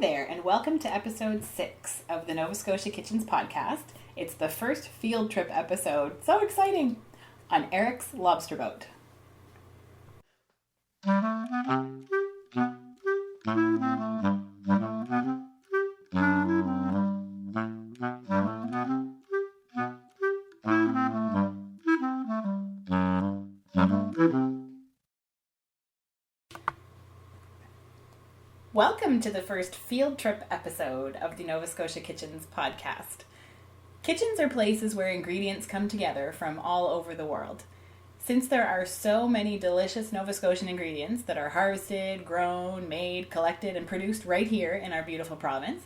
Hi there, and welcome to episode 6 of the Nova Scotia Kitchens podcast. It's the first field trip episode, so exciting, on Eric's lobster boat. Welcome to the first field trip episode of the Nova Scotia Kitchens podcast. Kitchens are places where ingredients come together from all over the world. Since there are so many delicious Nova Scotian ingredients that are harvested, grown, made, collected, and produced right here in our beautiful province,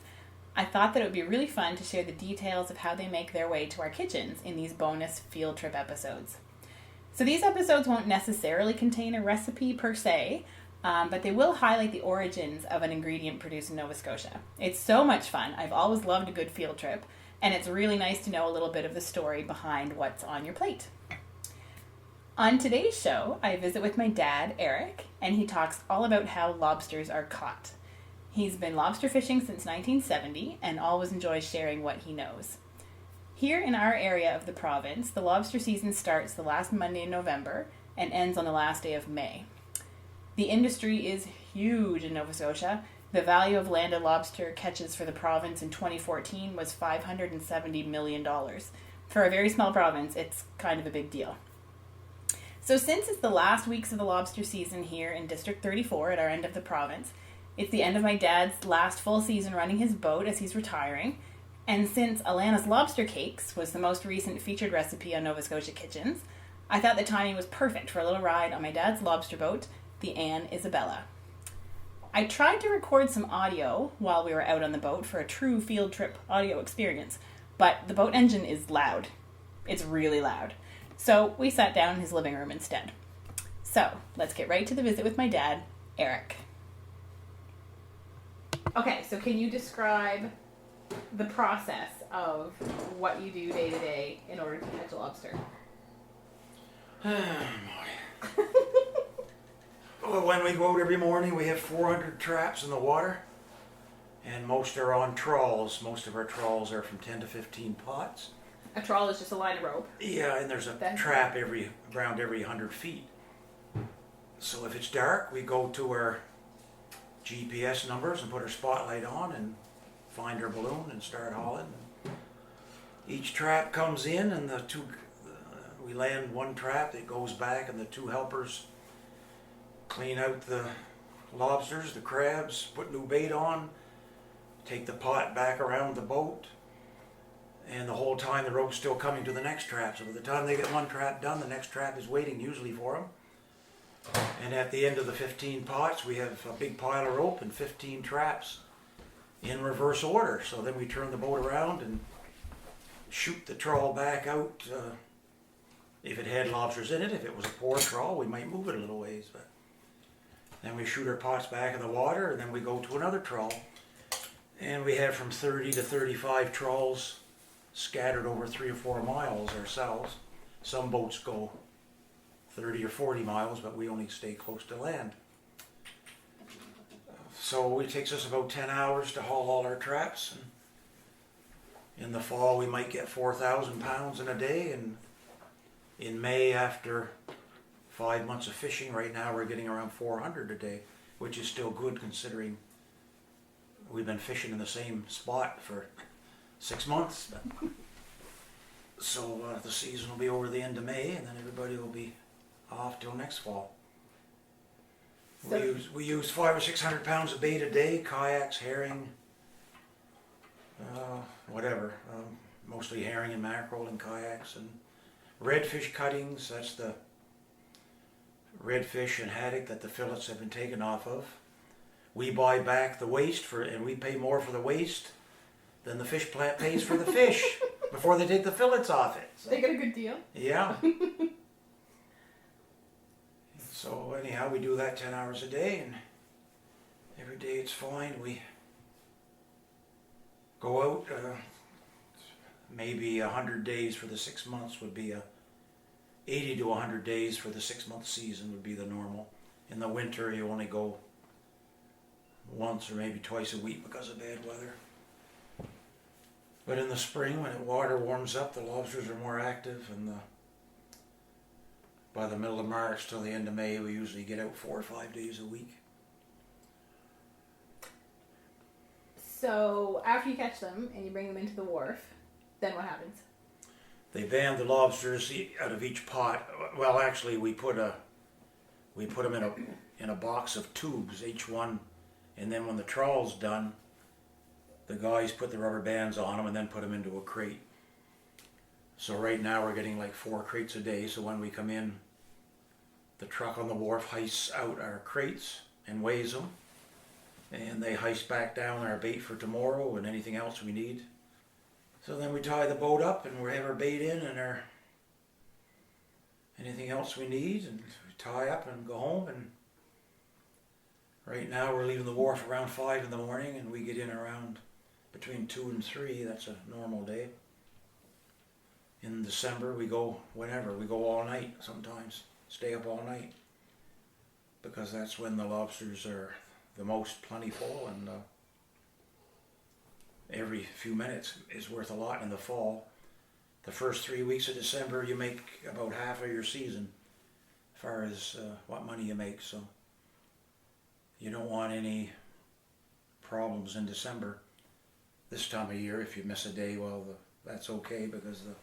I thought that it would be really fun to share the details of how they make their way to our kitchens in these bonus field trip episodes. So these episodes won't necessarily contain a recipe per se, but they will highlight the origins of an ingredient produced in Nova Scotia. It's so much fun. I've always loved a good field trip, and it's really nice to know a little bit of the story behind what's on your plate. On today's show, I visit with my dad, Eric, and he talks all about how lobsters are caught. He's been lobster fishing since 1970 and always enjoys sharing what he knows. Here in our area of the province, the lobster season starts the last Monday in November and ends on the last day of May. The industry is huge in Nova Scotia. The value of landed lobster catches for the province in 2014 was $570 million. For a very small province, it's kind of a big deal. So since it's the last weeks of the lobster season here in District 34 at our end of the province, it's the end of my dad's last full season running his boat as he's retiring, and since Alana's Lobster Cakes was the most recent featured recipe on Nova Scotia Kitchens, I thought the timing was perfect for a little ride on my dad's lobster boat, the Anne Isabella. I tried to record some audio while we were out on the boat for a true field trip audio experience, but the boat engine is loud. It's really loud. So we sat down in his living room instead. So let's get right to the visit with my dad, Eric. Okay, so can you describe the process of what you do day to day in order to catch a lobster? Well, when we go out every morning, we have 400 traps in the water, and most are on trawls. Most of our trawls are from 10 to 15 pots. A trawl is just a line of rope. Yeah, and there's a trap around every 100 feet. So if it's dark, we go to our GPS numbers and put our spotlight on and find our balloon and start hauling. Each trap comes in, and we land one trap, it goes back, and the two helpers clean out the lobsters, the crabs, put new bait on, take the pot back around the boat, and the whole time the rope's still coming to the next trap. So by the time they get one trap done, the next trap is waiting usually for them. And at the end of the 15 pots, we have a big pile of rope and 15 traps in reverse order. So then we turn the boat around and shoot the trawl back out. If it had lobsters in it, if it was a poor trawl, we might move it a little ways. But then we shoot our pots back in the water, and then we go to another trawl. And we have from 30 to 35 trawls scattered over 3 or 4 miles ourselves. Some boats go 30 or 40 miles, but we only stay close to land. So it takes us about 10 hours to haul all our traps. And in the fall, we might get 4,000 pounds in a day. And in May, after 5 months of fishing, right now we're getting around 400 a day, which is still good considering we've been fishing in the same spot for 6 months. So the season will be over the end of May, and then everybody will be off till next fall. So we use 500 or 600 pounds of bait a day, kayaks, herring, whatever. Mostly herring and mackerel and kayaks, and redfish cuttings. That's the redfish and haddock that the fillets have been taken off of. We buy back the waste and we pay more for the waste than the fish plant pays for the fish before they take the fillets off it. So, they get a good deal. Yeah. So anyhow, we do that 10 hours a day, and every day it's fine. We go out, maybe 100 days for the 6 months would be 80 to 100 days for the 6 month season would be the normal. In the winter, you only go once or maybe twice a week because of bad weather. But in the spring, when the water warms up, the lobsters are more active, and by the middle of March till the end of May, we usually get out 4 or 5 days a week. So after you catch them and you bring them into the wharf, then what happens? They band the lobsters out of each pot. Well, actually, we put them in a box of tubes, each one, and then when the trawl's done, the guys put the rubber bands on them and then put them into a crate. So right now we're getting like 4 crates a day. So when we come in, the truck on the wharf heists out our crates and weighs them, and they heist back down our bait for tomorrow and anything else we need. So then we tie the boat up and we have our bait in and our anything else we need, and we tie up and go home. And right now we're leaving the wharf around 5 in the morning, and we get in around between 2 and 3. That's a normal day. In December we go whenever. We go all night sometimes. Stay up all night. Because that's when the lobsters are the most plentiful, and every few minutes is worth a lot in the fall. The first 3 weeks of December you make about half of your season as far as what money you make. So you don't want any problems in December. This time of year, if you miss a day, well, that's okay, because the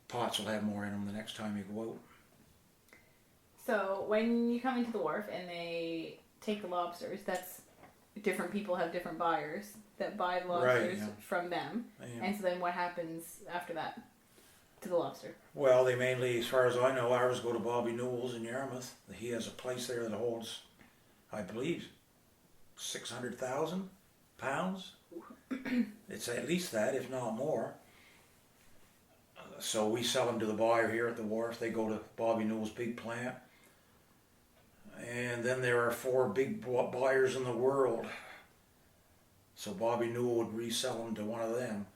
pots will have more in them the next time you go out. So when you come into the wharf and they take the lobsters, that's different people have different buyers that buy the lobsters from them. Yeah. And so then what happens after that to the lobster? Well, they mainly, as far as I know, ours go to Bobby Newell's in Yarmouth. He has a place there that holds, I believe, 600,000 pounds. It's at least that, if not more. So we sell them to the buyer here at the wharf. They go to Bobby Newell's big plant. And then there are 4 big buyers in the world. So Bobby Newell would resell them to one of them.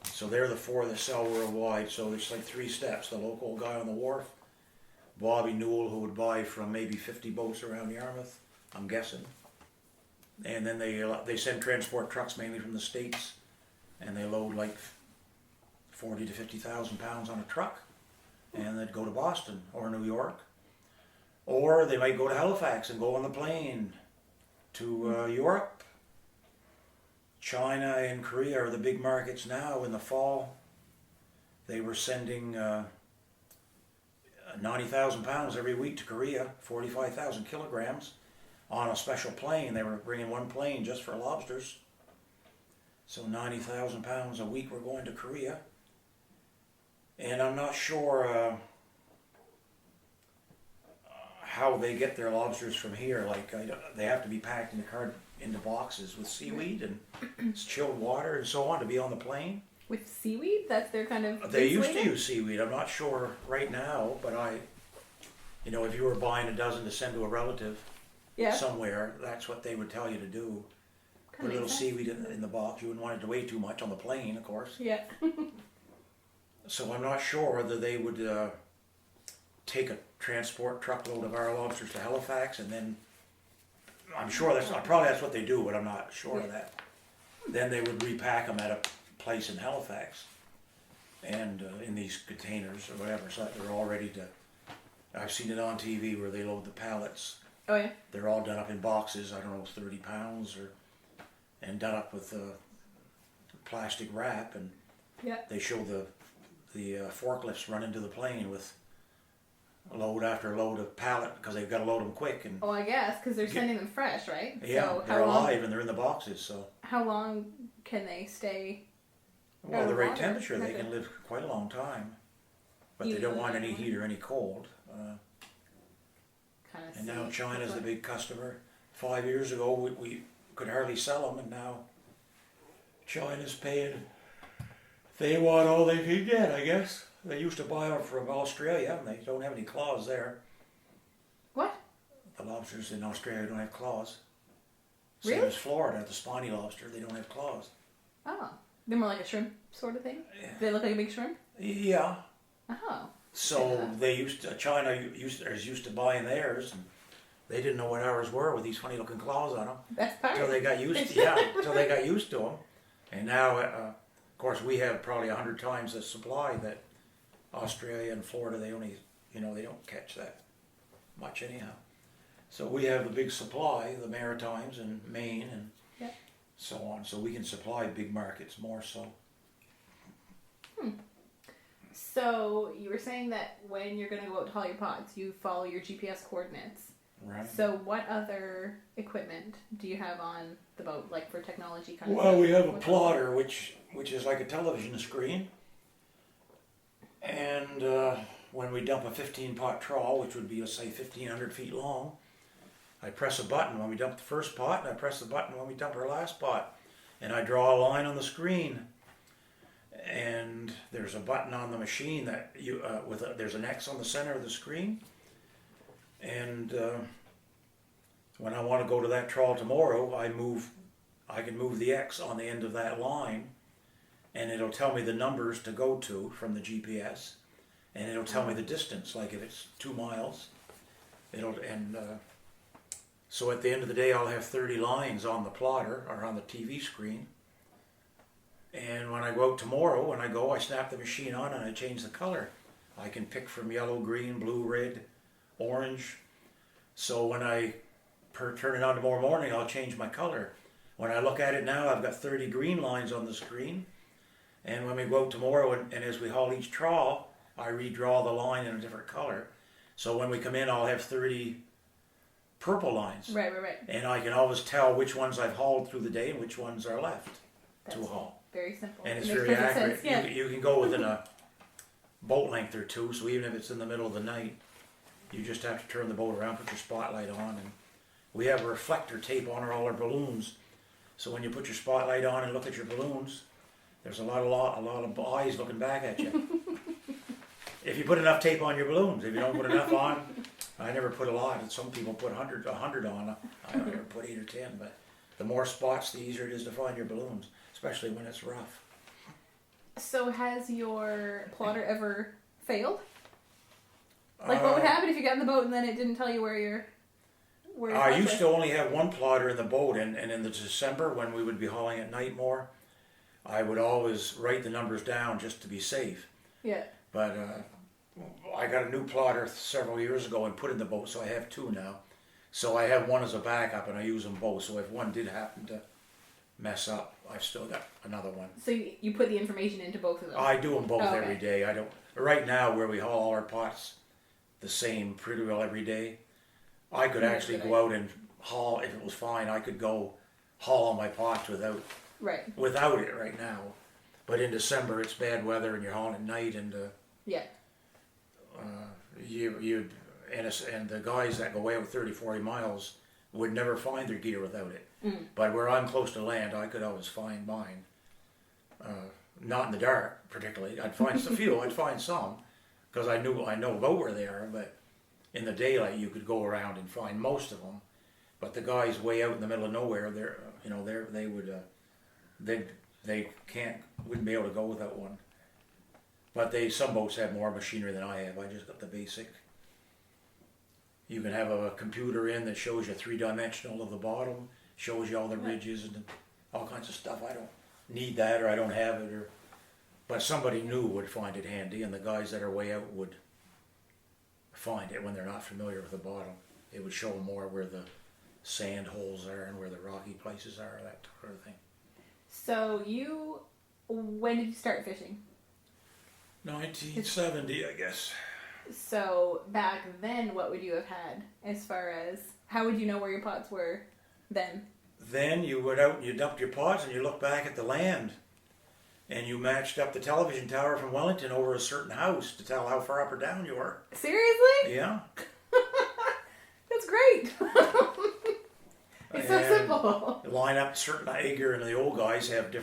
So they're the 4 that sell worldwide. So there's like 3 steps. The local guy on the wharf, Bobby Newell, who would buy from maybe 50 boats around Yarmouth, I'm guessing. And then they send transport trucks mainly from the States, and they load like 40 to 50,000 pounds on a truck, and they'd go to Boston or New York. Or they might go to Halifax and go on the plane to Europe. China and Korea are the big markets now. In the fall, they were sending 90,000 pounds every week to Korea, 45,000 kilograms on a special plane. They were bringing one plane just for lobsters. So 90,000 pounds a week were going to Korea. And I'm not sure how they get their lobsters from here. Like they have to be packed into boxes with seaweed and chilled water and so on to be on the plane. With seaweed? That's their kind of... They used to use seaweed. I'm not sure right now, but if you were buying a dozen to send to a relative somewhere, that's what they would tell you to do. Put a little seaweed in the box. You wouldn't want it to weigh too much on the plane, of course. Yeah. So I'm not sure whether they would take a transport truckload of our lobsters to Halifax, and then I'm sure that's what they do, but I'm not sure of that. Then they would repack them at a place in Halifax, and in these containers or whatever, so that they're all ready to. I've seen it on TV where they load the pallets. Oh yeah. They're all done up in boxes. I don't know, 30 pounds and done up with plastic wrap, and they show the forklifts run into the plane with load after load of pallet, because they've got to load them quick. And I guess because they're sending them fresh, right? Yeah, so they're alive and they're in the boxes. So how long can they stay? Well, the right temperature, they can live quite a long time, but they don't want any heat or any cold. And now China's the big customer. 5 years ago, we could hardly sell them, and now China's paying. They want all they can get, I guess. They used to buy them from Australia, and they don't have any claws there. What? The lobsters in Australia don't have claws. Really? Same as Florida, the spiny lobster, they don't have claws. Oh. They're more like a shrimp sort of thing? Yeah. Do they look like a big shrimp? Yeah. Oh. So China is used to buying theirs, and They didn't know what ours were with these funny looking claws on them. Best part. Until they got used to, until they got used to them. And now, of course, we have probably 100 times the supply that Australia and Florida, they only, they don't catch that much anyhow. So we have the big supply, the Maritimes and Maine and so on. So we can supply big markets more so. So you were saying that when you're going to go out to haul your pots, you follow your GPS coordinates. Right. So what other equipment do you have on the boat, like for technology kind of Well, stuff? we have a plotter, which is like a television screen. And when we dump a 15-pot trawl, which would be, let's say, 1,500 feet long, I press a button when we dump the first pot, and I press the button when we dump our last pot. And I draw a line on the screen. And there's a button on the machine that there's an X on the center of the screen. And when I want to go to that trawl tomorrow, I can move the X on the end of that line, and it'll tell me the numbers to go to from the GPS, and it'll tell me the distance. Like if it's 2 miles, so at the end of the day, I'll have 30 lines on the plotter or on the TV screen. And when I go out tomorrow, I snap the machine on and I change the color. I can pick from yellow, green, blue, red, orange. So when I turn it on tomorrow morning, I'll change my color. When I look at it now, I've got 30 green lines on the screen. And when we go out tomorrow, and as we haul each trawl, I redraw the line in a different color. So when we come in, I'll have 30 purple lines. Right. And I can always tell which ones I've hauled through the day and which ones are left to haul. Very simple. And it's Makes very perfect accurate. sense, yeah. You can go within a boat length or two, so even if it's in the middle of the night, you just have to turn the boat around, put your spotlight on, and we have a reflector tape on all our balloons. So when you put your spotlight on and look at your balloons, there's a lot of eyes looking back at you. If you put enough tape on your balloons, if you don't put enough on, I never put a lot, and some people put 100 on. I never put 8 or 10, but the more spots, the easier it is to find your balloons, especially when it's rough. So has your plotter ever failed? Like what would happen if you got in the boat and then it didn't tell you where your I used to only have one plotter in the boat, and in the December when we would be hauling at night more, I would always write the numbers down just to be safe. Yeah. But I got a new plotter several years ago and put in the boat, so I have 2 now. So I have one as a backup, and I use them both. So if one did happen to mess up, I've still got another one. So you put the information into both of them? I do them both okay. every day. I don't. Right now, where we haul all our pots the same pretty well every day, I could actually go out and haul, if it was fine, I could go haul all my pots without it right now. But in December, it's bad weather and you're hauling at night, and and the guys that go out 30, 40 miles would never find their gear without it. But where I'm close to land, I could always find mine. Not in the dark, particularly. I'd find a few. I'd find some, because I know about where they are. But in the daylight, you could go around and find most of them. But the guys way out in the middle of nowhere, they wouldn't be able to go without one. But some boats have more machinery than I have. I just got the basic. You can have a computer in that shows you 3-dimensional of the bottom, shows you all the ridges and all kinds of stuff. I don't need that, or I don't have it, but somebody new would find it handy, and the guys that are way out would find it when they're not familiar with the bottom. It would show them more where the sand holes are and where the rocky places are, that sort of thing. So when did you start fishing? 1970, I guess. So back then, what would you have had as far as, how would you know where your pots were then? Then you went out and you dumped your pots and you looked back at the land, and you matched up the television tower from Wellington over a certain house to tell how far up or down you were. Seriously? Yeah. That's great. It's so simple. Line up certain Ager, and the old guys have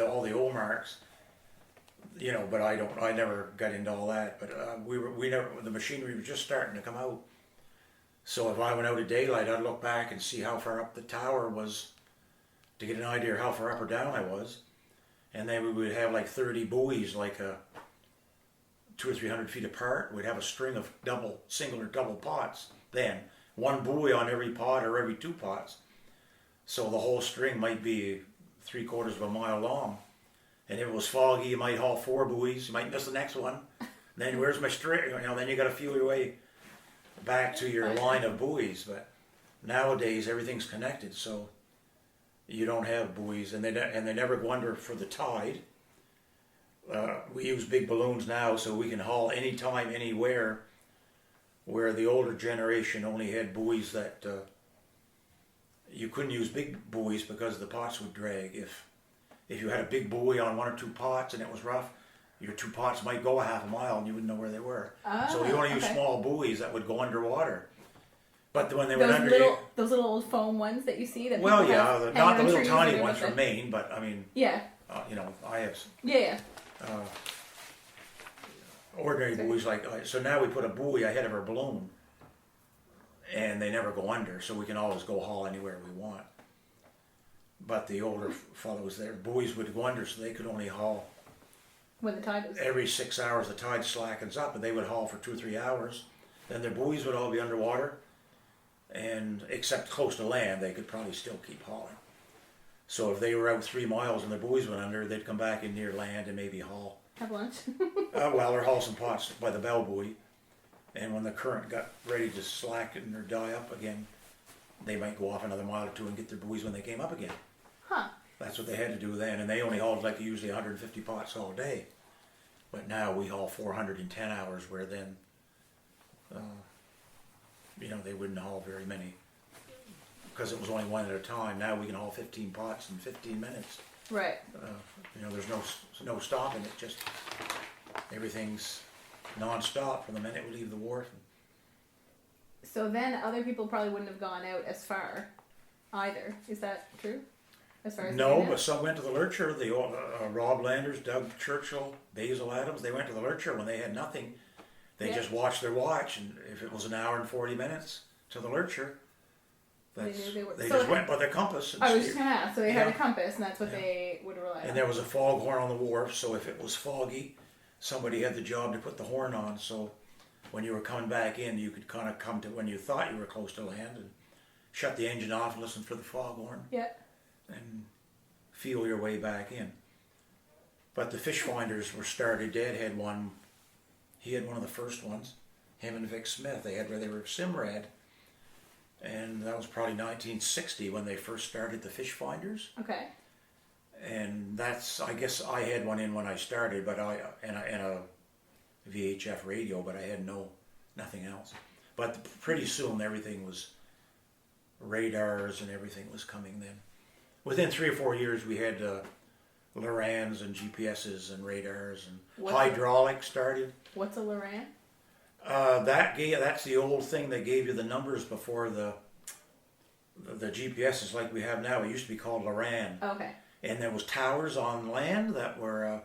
all the old marks. But I never got into all that. But the machinery was just starting to come out. So if I went out at daylight, I'd look back and see how far up the tower was to get an idea of how far up or down I was. And then we would have like 30 buoys, like 200 or 300 feet apart. We'd have a string of single or double pots then one buoy on every pot or every 2 pots. So the whole string might be 3/4 of a mile long. And if it was foggy, you might haul 4 buoys. You might miss the next one. Then where's my string? Then you got to feel your way back to your line of buoys. But nowadays everything's connected, so you don't have buoys, and they never go under for the tide. We use big balloons now, so we can haul anytime, anywhere. Where the older generation only had buoys that you couldn't use big buoys because the pots would drag. If you had a big buoy on 1 or 2 pots and it was rough, your 2 pots might go a half a mile and you wouldn't know where they were. So you only use small buoys that would go underwater. But when they went under, those little old foam ones that you see that not the little tiny ones from Maine, but I mean, I have ordinary buoys so now we put a buoy ahead of our balloon, and they never go under, so we can always go haul anywhere we want. But the older fellows, their buoys would go under, so they could only haul when the tide was every 6 hours. The tide slackens up, and they would haul for 2 or 3 hours. Then their buoys would all be underwater, and except close to land, they could probably still keep hauling. So if they were out 3 miles and their buoys went under, they'd come back in near land and maybe haul. Have lunch. Or haul some pots by the bell buoy, and when the current got ready to slacken or die up again, they might go off another mile or 2 and get their buoys when they came up again. Huh. That's what they had to do then, and they only hauled usually 150 pots all day. But now we haul 400 in 10 hours, where then, they wouldn't haul very many because it was only one at a time. Now we can haul 15 pots in 15 minutes. Right. There's no stopping it. Just everything's non-stop from the minute we leave the wharf. So then other people probably wouldn't have gone out as far either. Is that true? As far as no, but some went to the Lurcher. The Rob Landers, Doug Churchill, Basil Adams, they went to the Lurcher when they had nothing. They just watched their watch, and if it was an hour and 40 minutes to the Lurcher, they just went by their compass. I was just going to ask. So they had a compass, and that's what they would rely on. And there was a foghorn on the wharf, so if it was foggy, somebody had the job to put the horn on. So when you were coming back in, you could kind of come to when you thought you were close to land and shut the engine off and listen for the foghorn. Yeah. And feel your way back in. But the fish finders were started. Dad had one. He had one of the first ones. Him and Vic Smith. They were Simrad. And that was probably 1960 when they first started the fish finders. Okay. And I guess I had one in when I started, but and a VHF radio, but I had nothing else. But pretty soon everything was radars and everything was coming then. Within 3 or 4 years, we had Lorans and GPSs and radars and hydraulics started. What's a Loran? That's the old thing that gave you the numbers before the GPSs like we have now. It used to be called Loran. Okay. And there was towers on land that were.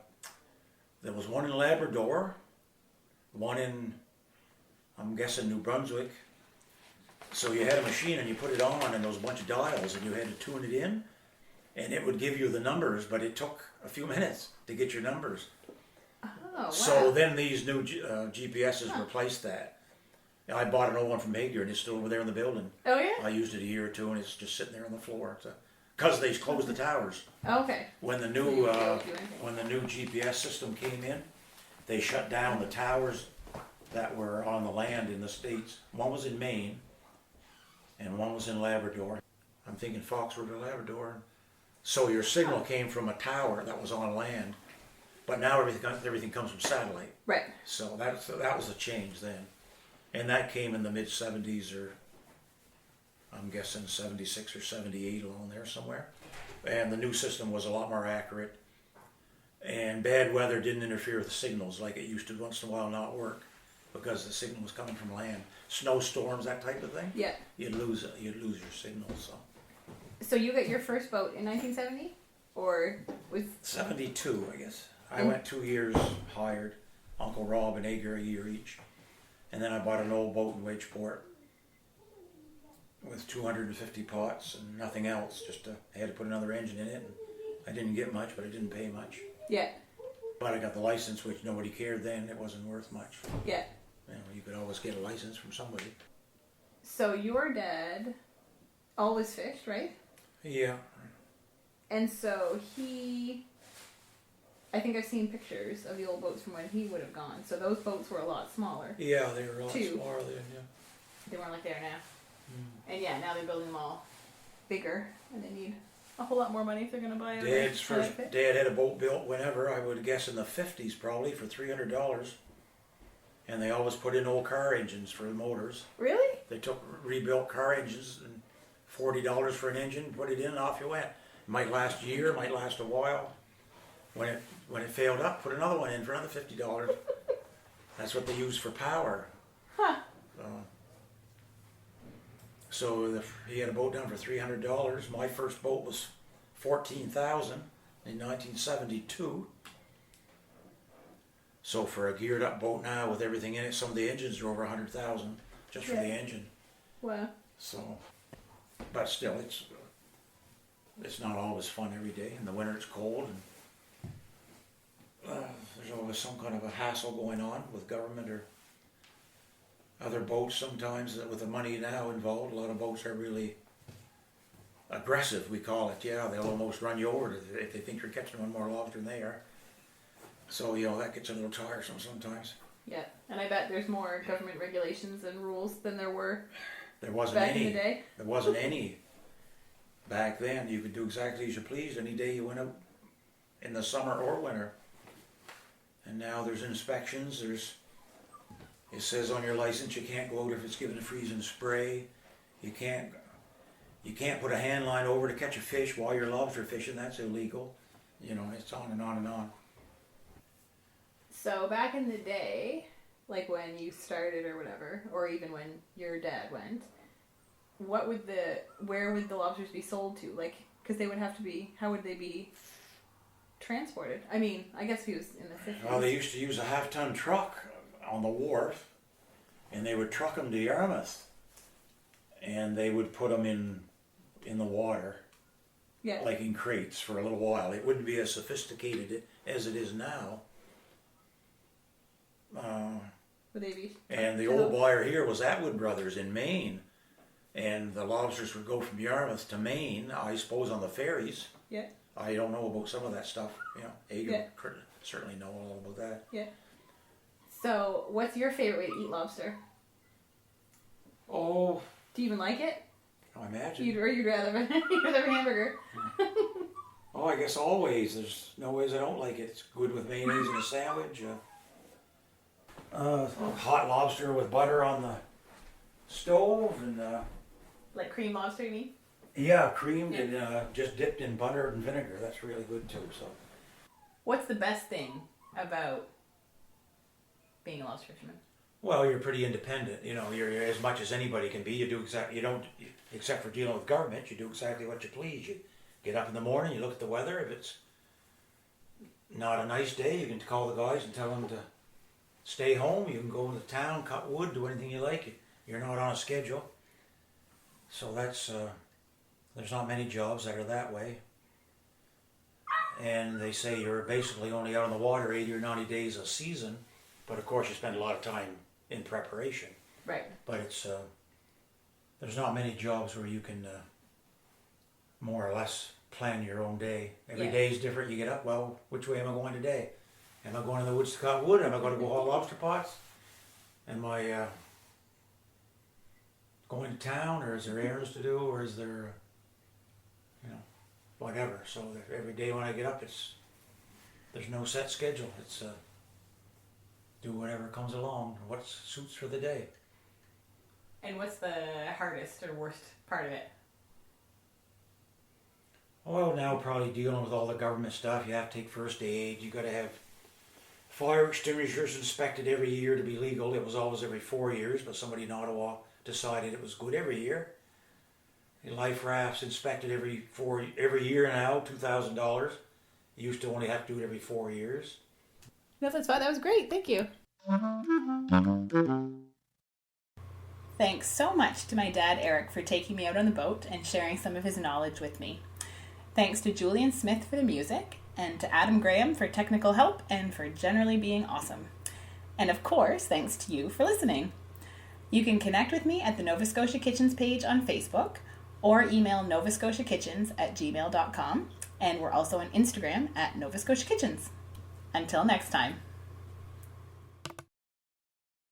There was one in Labrador, one in, I'm guessing, New Brunswick. So you had a machine and you put it on, and there was a bunch of dials, and you had to tune it in. And it would give you the numbers, but it took a few minutes to get your numbers. Oh, wow. So then these new GPSs replaced that. I bought an old one from Hager, and it's still over there in the building. Oh, yeah? I used it a year or 2, and it's just sitting there on the floor. Because they closed the towers. Okay. When the new GPS system came in, they shut down the towers that were on the land in the States. One was in Maine, and one was in Labrador. I'm thinking Foxford or Labrador. So your signal came from a tower that was on land, but now everything comes from satellite. Right. So that was a change then, and that came in the mid '70s, or I'm guessing '76 or '78, along there somewhere. And the new system was a lot more accurate, and bad weather didn't interfere with the signals like it used to once in a while not work, because the signal was coming from land. Snowstorms, that type of thing. Yeah. You'd lose your signal. So you got your first boat in 1970, or with 72, I guess. I went 2 years hired, Uncle Rob and Ager a year each, and then I bought an old boat in Wedgeport with 250 pots and nothing else. I had to put another engine in it. And I didn't get much, but I didn't pay much. Yeah. But I got the license, which nobody cared then. It wasn't worth much. Yeah. You could always get a license from somebody. So your dad always fished, right? Yeah. And so I think I've seen pictures of the old boats from when he would have gone. So those boats were a lot smaller. Yeah, they were a lot Too. smaller then, yeah. They weren't like they are now. And yeah, now they're building them all bigger, and they need a whole lot more money if they're going to buy a Dad had a boat built whenever, I would guess in the 50s probably, for $300. And they always put in old car engines for the motors. Really? They rebuilt car engines and $40 for an engine, put it in and off you went. It might last a year, might last a while. When it failed up, put another one in for another $50. That's what they use for power. Huh. So he had a boat down for $300. My first boat was $14,000 in 1972. So for a geared up boat now with everything in it, some of the engines are over $100,000 just for the engine. Wow. So, but still, it's not always fun every day. In the winter, it's cold, and there's always some kind of a hassle going on with government or other boats. Sometimes with the money now involved, a lot of boats are really aggressive. We call it. Yeah, they'll almost run you over if they think you're catching one more lobster than they are. So that gets a little tiresome sometimes. Yeah, and I bet there's more government regulations and rules than there were. There wasn't back any. in the day. There wasn't any back then. You could do exactly as you pleased any day you went out, in the summer or winter. And now there's inspections. It says on your license you can't go out if it's given a freeze and spray. You can't put a hand line over to catch a fish while you're lobster fishing. That's illegal. It's on and on and on. So back in the day, like when you started or whatever, or even when your dad went, where would the lobsters be sold to? Like, because they would have to be, how would they be transported? I mean, I guess if he was in the 50s. Well, they used to use a half-ton truck on the wharf, and they would truck them to Yarmouth, and they would put them in the water, like in crates for a little while. It wouldn't be as sophisticated as it is now. Would they be? And the old buyer here was Atwood Brothers in Maine, and the lobsters would go from Yarmouth to Maine, I suppose on the ferries. Yeah. I don't know about some of that stuff. Ager certainly know all about that. Yeah. So, what's your favorite way to eat lobster? Oh. Do you even like it? I imagine. You'd rather have a hamburger. Oh, I guess always. There's no ways I don't like it. It's good with mayonnaise and a sandwich. Hot lobster with butter on the stove and like cream lobster, you mean? Yeah, creamed and just dipped in butter and vinegar. That's really good too. So, what's the best thing about being a lobster fisherman? Well, you're pretty independent. You're as much as anybody can be. You do except for dealing with government, you do exactly what you please. You get up in the morning, you look at the weather. If it's not a nice day, you can call the guys and tell them to stay home. You can go into town, cut wood, do anything you like. You're not on a schedule. So that's, there's not many jobs that are that way. And they say you're basically only out on the water 80 or 90 days a season. But of course you spend a lot of time in preparation. Right. But it's, there's not many jobs where you can more or less plan your own day. Every day is different. You get up, well, which way am I going today? Am I going to the woods to cut wood? Am I going to go haul lobster pots? Am I going to town, or is there errands to do, or is there, whatever. So every day when I get up, there's no set schedule. It's do whatever comes along, what suits for the day. And what's the hardest or worst part of it? Well, now probably dealing with all the government stuff. You have to take first aid. You got to have fire extinguishers inspected every year to be legal. It was always every 4 years, but somebody in Ottawa decided it was good every year. Life rafts inspected every year now, $2,000. You used to only have to do it every 4 years. No, that's fine. That was great. Thank you. Thanks so much to my dad, Eric, for taking me out on the boat and sharing some of his knowledge with me. Thanks to Julian Smith for the music, and to Adam Graham for technical help and for generally being awesome. And of course, thanks to you for listening. You can connect with me at the Nova Scotia Kitchens page on Facebook or email novascotiakitchens@gmail.com. And we're also on Instagram at Nova Scotia Kitchens. Until next time.